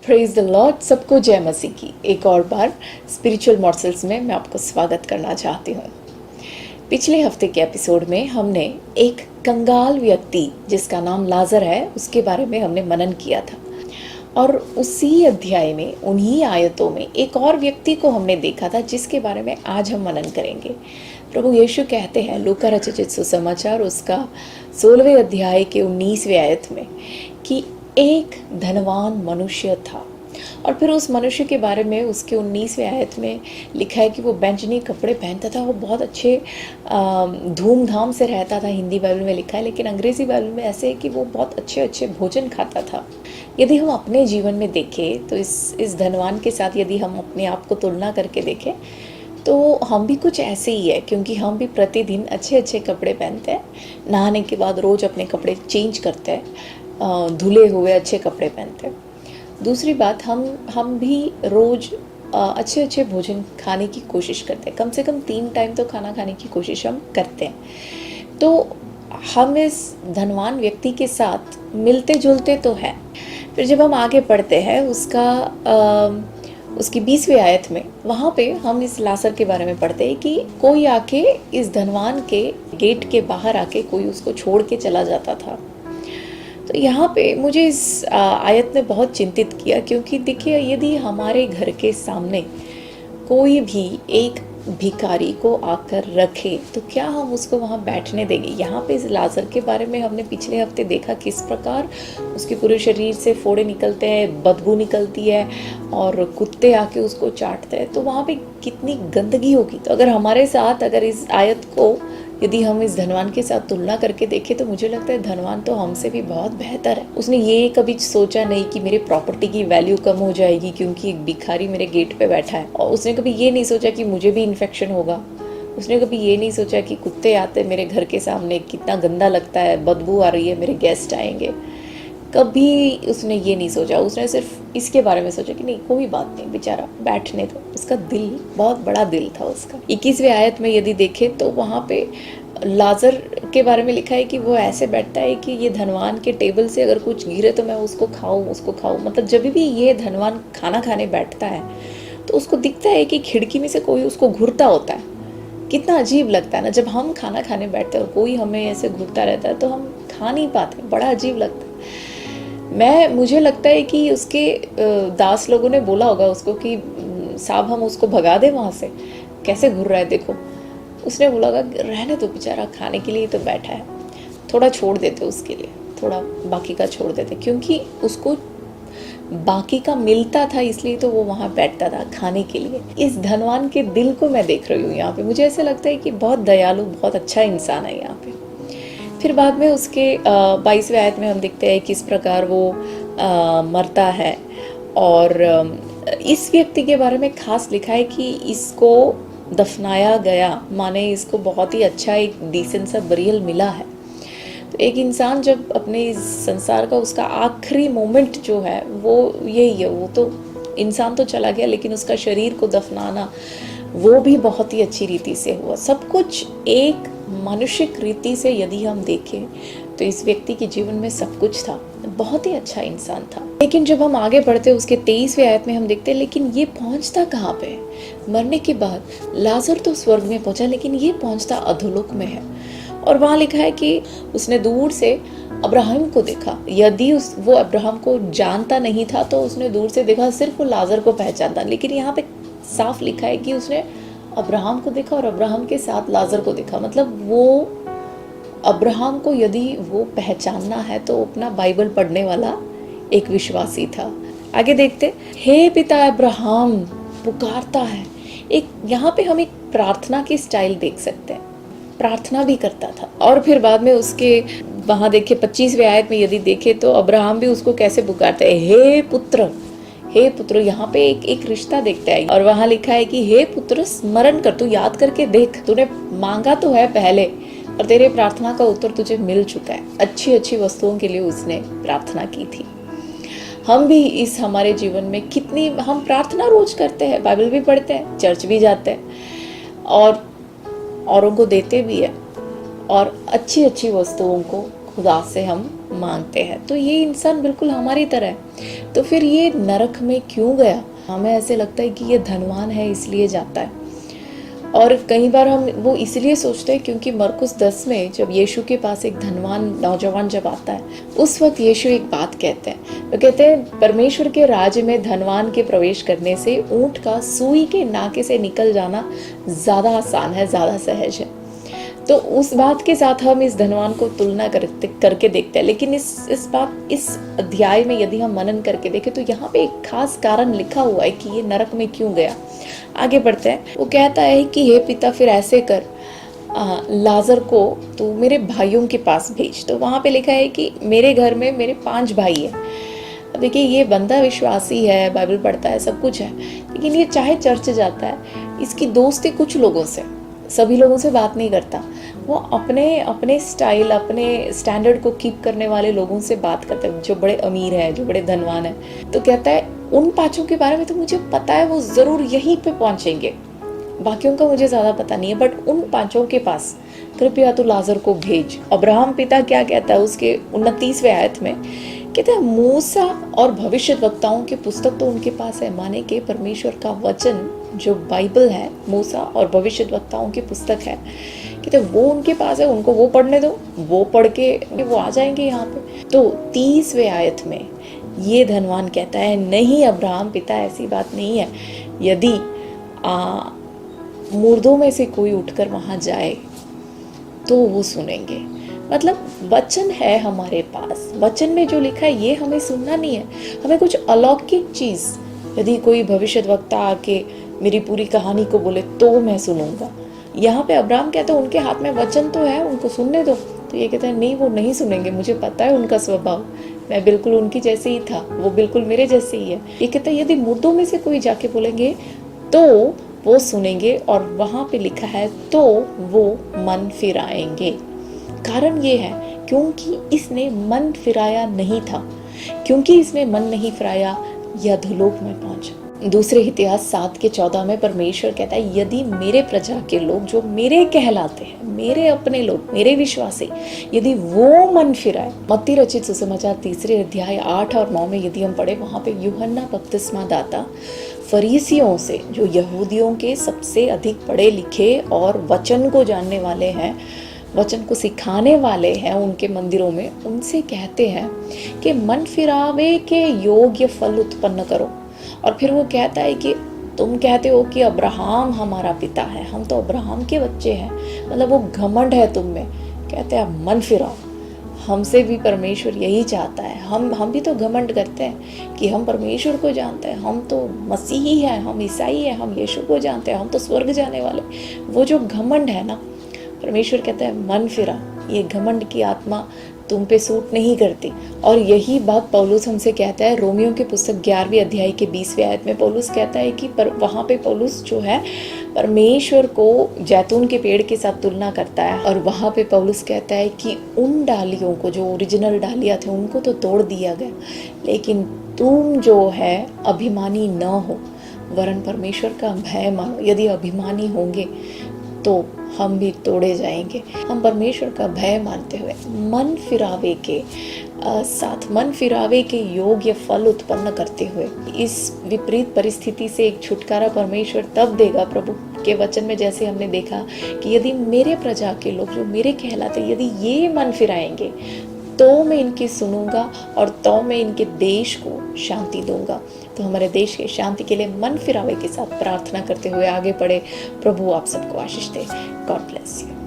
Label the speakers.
Speaker 1: Praise the Lord. सबको जय मसीह की एक और बार स्पिरिचुअल मॉर्सल्स में मैं आपको स्वागत करना चाहती हूँ। पिछले हफ्ते के एपिसोड में हमने एक कंगाल व्यक्ति जिसका नाम लाजर है उसके बारे में हमने मनन किया था, और उसी अध्याय में उन्हीं आयतों में एक और व्यक्ति को हमने देखा था जिसके बारे में आज हम मनन करेंगे। प्रभु यीशु कहते हैं लूका रचित सुसमाचार उसका 16वें अध्याय के 19वें आयत में कि एक धनवान मनुष्य था, और फिर उस मनुष्य के बारे में उसके 19वें आयत में लिखा है कि वो बैंजनी कपड़े पहनता था, वो बहुत अच्छे धूमधाम से रहता था। हिंदी बाइबल में लिखा है, लेकिन अंग्रेज़ी बाइबल में ऐसे है कि वो बहुत अच्छे अच्छे भोजन खाता था। यदि हम अपने जीवन में देखें तो इस धनवान के साथ यदि हम अपने आप को तुलना करके देखें तो हम भी कुछ ऐसे ही है, क्योंकि हम भी प्रतिदिन अच्छे अच्छे कपड़े पहनते हैं, नहाने के बाद रोज़ अपने कपड़े चेंज करते हैं, धुले हुए अच्छे कपड़े पहनते हैं। दूसरी बात, हम भी रोज़ अच्छे अच्छे भोजन खाने की कोशिश करते हैं, कम से कम 3 टाइम तो खाना खाने की कोशिश हम करते हैं। तो हम इस धनवान व्यक्ति के साथ मिलते जुलते तो हैं। फिर जब हम आगे पढ़ते हैं उसकी 20वें आयत में, वहाँ पे हम इस लाजर के बारे में पढ़ते हैं कि कोई आके इस धनवान के गेट के बाहर आके कोई उसको छोड़ के चला जाता था। तो यहाँ पे मुझे इस आयत ने बहुत चिंतित किया, क्योंकि देखिए यदि हमारे घर के सामने कोई भी एक भिखारी को आकर रखे तो क्या हम उसको वहाँ बैठने देंगे। यहाँ पे इस लाजर के बारे में हमने पिछले हफ्ते देखा किस प्रकार उसके पूरे शरीर से फोड़े निकलते हैं, बदबू निकलती है और कुत्ते आके उसको चाटते हैं, तो वहाँ पे कितनी गंदगी होगी। तो अगर हमारे साथ अगर इस आयत को यदि हम इस धनवान के साथ तुलना करके देखें तो मुझे लगता है धनवान तो हमसे भी बहुत बेहतर है। उसने ये कभी सोचा नहीं कि मेरे प्रॉपर्टी की वैल्यू कम हो जाएगी क्योंकि एक भिखारी मेरे गेट पे बैठा है, और उसने कभी ये नहीं सोचा कि मुझे भी इन्फेक्शन होगा। उसने कभी ये नहीं सोचा कि कुत्ते आते मेरे घर के सामने, कितना गंदा लगता है, बदबू आ रही है, मेरे गेस्ट आएंगे। कभी उसने ये नहीं सोचा। उसने सिर्फ इसके बारे में सोचा कि नहीं कोई बात नहीं, बेचारा बैठने दो। उसका दिल बहुत बड़ा दिल था उसका। 21वें आयत में यदि देखें तो वहाँ पे लाजर के बारे में लिखा है कि वो ऐसे बैठता है कि ये धनवान के टेबल से अगर कुछ गिरे तो मैं उसको खाऊं। मतलब जब भी ये धनवान खाना खाने बैठता है तो उसको दिखता है कि खिड़की में से कोई उसको घूरता होता है। कितना अजीब लगता है ना, जब हम खाना खाने बैठते हैं और कोई हमें ऐसे घूरता रहता है तो हम खा नहीं पाते, बड़ा अजीब लगता है। मुझे लगता है कि उसके दास लोगों ने बोला होगा उसको कि साहब हम उसको भगा दें वहाँ से, कैसे घूर रहा है देखो। उसने बोला होगा रहने दो, बेचारा खाने के लिए तो बैठा है, थोड़ा छोड़ देते उसके लिए, थोड़ा बाकी का छोड़ देते, क्योंकि उसको बाकी का मिलता था इसलिए तो वो वहाँ बैठता था खाने के लिए। इस धनवान के दिल को मैं देख रही हूँ यहाँ पे, मुझे ऐसे लगता है कि बहुत दयालु, बहुत अच्छा इंसान है यहाँ पे। फिर बाद में उसके 22वें आयत में हम देखते हैं किस प्रकार वो मरता है, और इस व्यक्ति के बारे में खास लिखा है कि इसको दफनाया गया, माने इसको बहुत ही अच्छा एक डिसेंट सा बरियल मिला है। तो एक इंसान जब अपने इस संसार का उसका आखिरी मोमेंट जो है वो यही है, वो तो इंसान तो चला गया लेकिन उसका शरीर को दफनाना वो भी बहुत ही अच्छी रीति से हुआ। सब कुछ एक मानुषिक रीति से यदि हम देखें तो इस व्यक्ति के जीवन में सब कुछ था, बहुत ही अच्छा इंसान था। लेकिन जब हम आगे बढ़ते उसके 23वें आयत में हम देखते हैं लेकिन ये पहुंचता कहाँ पे। मरने के बाद लाजर तो स्वर्ग में पहुंचा, लेकिन ये पहुंचता अधोलोक में है। और वहाँ लिखा है कि उसने दूर से अब्राहम को देखा। यदि वो अब्राहम को जानता नहीं था तो उसने दूर से देखा, सिर्फ वो लाजर को पहचानता, लेकिन यहाँ पे साफ लिखा है कि उसने अब्राहम को देखा और अब्राहम के साथ लाजर को देखा। मतलब वो अब्राहम को यदि वो पहचानना है तो अपना बाइबल पढ़ने वाला एक विश्वासी था। आगे देखते, हे पिता अब्राहम पुकारता है। एक यहाँ पे हम एक प्रार्थना की स्टाइल देख सकते हैं, प्रार्थना भी करता था। और फिर बाद में उसके वहाँ देखे 25वें आयत में यदि देखे तो अब्राहम भी उसको कैसे पुकारता है, हे पुत्र, हे पुत्र। यहाँ पे एक रिश्ता देखता है, और वहाँ लिखा है कि हे पुत्र स्मरण कर, तू याद करके देख, तूने मांगा तो है पहले और तेरे प्रार्थना का उत्तर तुझे मिल चुका है। अच्छी अच्छी वस्तुओं के लिए उसने प्रार्थना की थी। हम भी इस हमारे जीवन में कितनी हम प्रार्थना रोज करते हैं, बाइबल भी पढ़ते हैं, चर्च भी जाते हैं और औरों को देते भी है, और अच्छी अच्छी वस्तुओं को खुदा से हम मांगते हैं। तो ये इंसान बिल्कुल हमारी तरह है। तो फिर ये नरक में क्यों गया? हमें ऐसे लगता है कि ये धनवान है इसलिए जाता है, और कई बार हम वो इसलिए सोचते हैं क्योंकि मरकुस 10 में जब यीशु के पास एक धनवान नौजवान जब आता है, उस वक्त यीशु एक बात कहते हैं। वो कहते हैं परमेश्वर के राज्य में धनवान के प्रवेश करने से ऊंट का सुई के नाके से निकल जाना ज़्यादा आसान है, ज़्यादा सहज है। तो उस बात के साथ हम इस धनवान को तुलना करके देखते हैं। लेकिन इस अध्याय में यदि हम मनन करके देखें तो यहाँ पे एक खास कारण लिखा हुआ है कि ये नरक में क्यों गया। आगे बढ़ते हैं। वो कहता है कि हे पिता, फिर ऐसे कर, लाजर को तू मेरे भाइयों के पास भेज। तो वहाँ पे लिखा है कि मेरे घर में मेरे 5 भाई हैं। देखिए, ये बंदा विश्वासी है, बाइबल पढ़ता है, सब कुछ है, लेकिन ये चाहे चर्च जाता है, इसकी दोस्ती कुछ लोगों से, सभी लोगों से बात नहीं करता। वो अपने स्टाइल, अपने स्टैंडर्ड को कीप करने वाले लोगों से बात करता है, जो बड़े अमीर हैं, जो बड़े धनवान हैं। तो कहता है उन 5 के बारे में तो मुझे पता है, वो ज़रूर यहीं पे पहुंचेंगे, बाकियों का मुझे ज़्यादा पता नहीं है, बट उन 5 के पास कृपया तू लाजर को भेज। अब्राहम पिता क्या कहता है उसके 29वें आयत में, कहते हैं मूसा और भविष्यद्वक्ताओं की पुस्तक तो उनके पास है, माने के परमेश्वर का वचन जो बाइबल है, मूसा और भविष्यद्वक्ताओं की पुस्तक है, कहते वो उनके पास है, उनको वो पढ़ने दो, वो पढ़ के वो आ जाएंगे यहाँ पे। तो 30वें आयत में ये धनवान कहता है, नहीं अब्राहम पिता, ऐसी बात नहीं है, यदि मुर्दों में से कोई उठकर वहाँ जाए तो वो सुनेंगे। मतलब वचन है हमारे पास, वचन में जो लिखा है ये हमें सुनना नहीं है, हमें कुछ अलौकिक चीज़, यदि कोई भविष्यद्वक्ता आके मेरी पूरी कहानी को बोले तो मैं सुनूंगा। यहाँ पे अब्राहम कहते हैं उनके हाथ में वचन तो है, उनको सुनने दो। तो ये कहते हैं नहीं, वो नहीं सुनेंगे, मुझे पता है उनका स्वभाव, मैं बिल्कुल उनकी जैसे ही था, वो बिल्कुल मेरे जैसे ही है। ये कहते हैं यदि मुर्दों में से कोई जाके बोलेंगे तो वो सुनेंगे, और वहाँ पे लिखा है तो वो मन फिराएंगे। कारण ये है क्योंकि इसने मन फिराया नहीं था, क्योंकि इसने मन नहीं फिराया यह अधोलोक में पहुंचा। दूसरे इतिहास 7:14 में परमेश्वर कहता है यदि मेरे प्रजा के लोग जो मेरे कहलाते हैं, मेरे अपने लोग, मेरे विश्वासी, यदि वो मन फिराए। मत्ती रचित सुसमाचार 3 अध्याय 8 और 9 में यदि हम पढ़े, वहाँ पे यूहन्ना बपतिस्मा दाता फरीसियों से, जो यहूदियों के सबसे अधिक पढ़े लिखे और वचन को जानने वाले हैं, वचन को सिखाने वाले हैं उनके मंदिरों में, उनसे कहते हैं कि मन फिरावे के योग्य फल उत्पन्न करो। और फिर वो कहता है कि तुम कहते हो कि अब्राहम हमारा पिता है, हम तो अब्राहम के बच्चे हैं, मतलब वो घमंड है तुम में। कहते हैं मन फिराओ, हमसे भी परमेश्वर यही चाहता है। हम भी तो घमंड करते हैं कि हम परमेश्वर को जानते हैं, हम तो मसीही हैं, हम ईसाई हैं, हम यीशु को जानते हैं, हम तो स्वर्ग जाने वाले। वो जो घमंड है ना, परमेश्वर कहता है मन फिरा, ये घमंड की आत्मा तुम पे सूट नहीं करती। और यही बात पौलुस हमसे कहता है रोमियो की पुस्तक 11वें अध्याय के 20वें आयत में। पौलुस कहता है कि वहाँ पे पौलुस जो है परमेश्वर को जैतून के पेड़ के साथ तुलना करता है, और वहाँ पे पौलुस कहता है कि उन डालियों को, जो ओरिजिनल डालियाँ थे, उनको तो तोड़ दिया गया, लेकिन तुम जो है अभिमानी न हो, वरन परमेश्वर का भय मानो। यदि अभिमानी होंगे तो हम भी तोड़े जाएंगे। हम परमेश्वर का भय मानते हुए मन फिरावे के साथ, मन फिरावे के योग्य फल उत्पन्न करते हुए, इस विपरीत परिस्थिति से एक छुटकारा परमेश्वर तब देगा प्रभु के वचन में, जैसे हमने देखा कि यदि मेरे प्रजा के लोग जो मेरे कहलाते, यदि ये मन फिराएंगे तो मैं इनकी सुनूंगा और तो मैं इनके देश को शांति दूंगा। तो हमारे देश के शांति के लिए मन फिरावे के साथ प्रार्थना करते हुए आगे बढ़े। प्रभु आप सबको आशीष दे। God bless you.